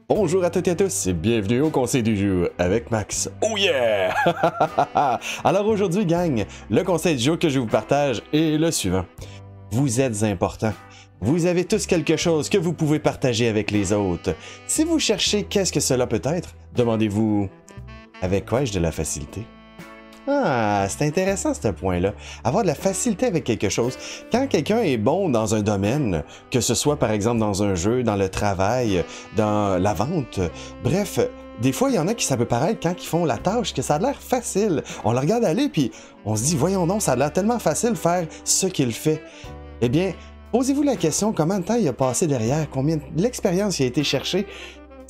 Bonjour à toutes et à tous et bienvenue au conseil du jour avec Max. Oh yeah! Alors aujourd'hui gang, le conseil du jour que je vous partage est le suivant. Vous êtes important. Vous avez tous quelque chose que vous pouvez partager avec les autres. Si vous cherchez qu'est-ce que cela peut être, demandez-vous, avec quoi ai-je de la facilité? Ah, c'est intéressant ce point-là. Avoir de la facilité avec quelque chose. Quand quelqu'un est bon dans un domaine, que ce soit par exemple dans un jeu, dans le travail, dans la vente, bref, des fois il y en a qui ça peut paraître quand ils font la tâche que ça a l'air facile. On le regarde aller puis on se dit voyons donc, ça a l'air tellement facile de faire ce qu'il fait. Eh bien, posez-vous la question comment de temps il a passé derrière, combien de l'expérience il a été cherchée.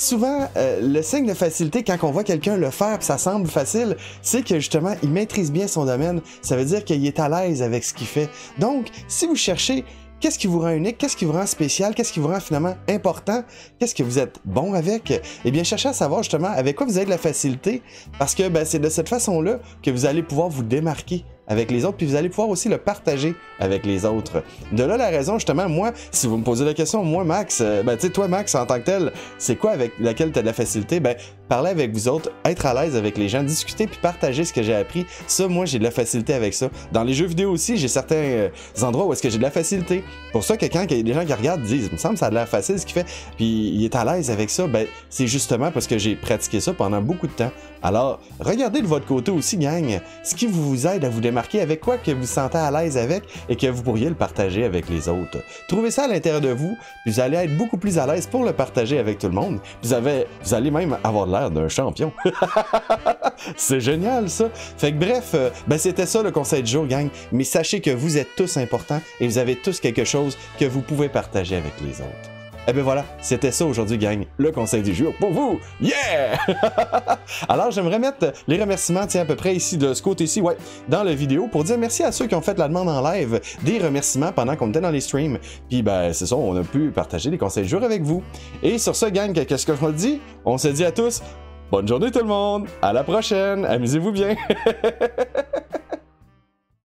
Souvent, le signe de facilité, quand on voit quelqu'un le faire et ça semble facile, c'est que justement, il maîtrise bien son domaine. Ça veut dire qu'il est à l'aise avec ce qu'il fait. Donc, si vous cherchez qu'est-ce qui vous rend unique, qu'est-ce qui vous rend spécial, qu'est-ce qui vous rend finalement important, qu'est-ce que vous êtes bon avec, eh bien, cherchez à savoir justement avec quoi vous avez de la facilité, parce que c'est de cette façon-là que vous allez pouvoir vous démarquer avec les autres, puis vous allez pouvoir aussi le partager avec les autres. De là la raison, justement, moi, si vous me posez la question, moi, Max, tu sais, toi, Max, en tant que tel, c'est quoi avec laquelle tu as de la facilité? Parler avec vous autres, être à l'aise avec les gens, discuter puis partager ce que j'ai appris, ça, moi, j'ai de la facilité avec ça. Dans les jeux vidéo aussi, j'ai certains endroits où est-ce que j'ai de la facilité. Pour ça que quand il y a des gens qui regardent, disent, il me semble que ça a l'air facile ce qu'il fait, puis il est à l'aise avec ça, c'est justement parce que j'ai pratiqué ça pendant beaucoup de temps. Alors, regardez de votre côté aussi, gang, ce qui vous aide à vous démarquer, avec quoi que vous sentez à l'aise avec et que vous pourriez le partager avec les autres. Trouvez ça à l'intérieur de vous, puis vous allez être beaucoup plus à l'aise pour le partager avec tout le monde. Vous allez même avoir l'air d'un champion. C'est génial, ça! Fait que bref, c'était ça le conseil du jour, gang. Mais sachez que vous êtes tous importants et vous avez tous quelque chose que vous pouvez partager avec les autres. Eh bien voilà, c'était ça aujourd'hui, gang, le conseil du jour pour vous! Yeah! Alors, j'aimerais mettre les remerciements, tiens, à peu près ici, de ce côté-ci, ouais, dans la vidéo, pour dire merci à ceux qui ont fait la demande en live, des remerciements pendant qu'on était dans les streams. Puis, c'est ça, on a pu partager les conseils du jour avec vous. Et sur ce, gang, qu'est-ce que je me dis? On se dit à tous, bonne journée tout le monde! À la prochaine! Amusez-vous bien!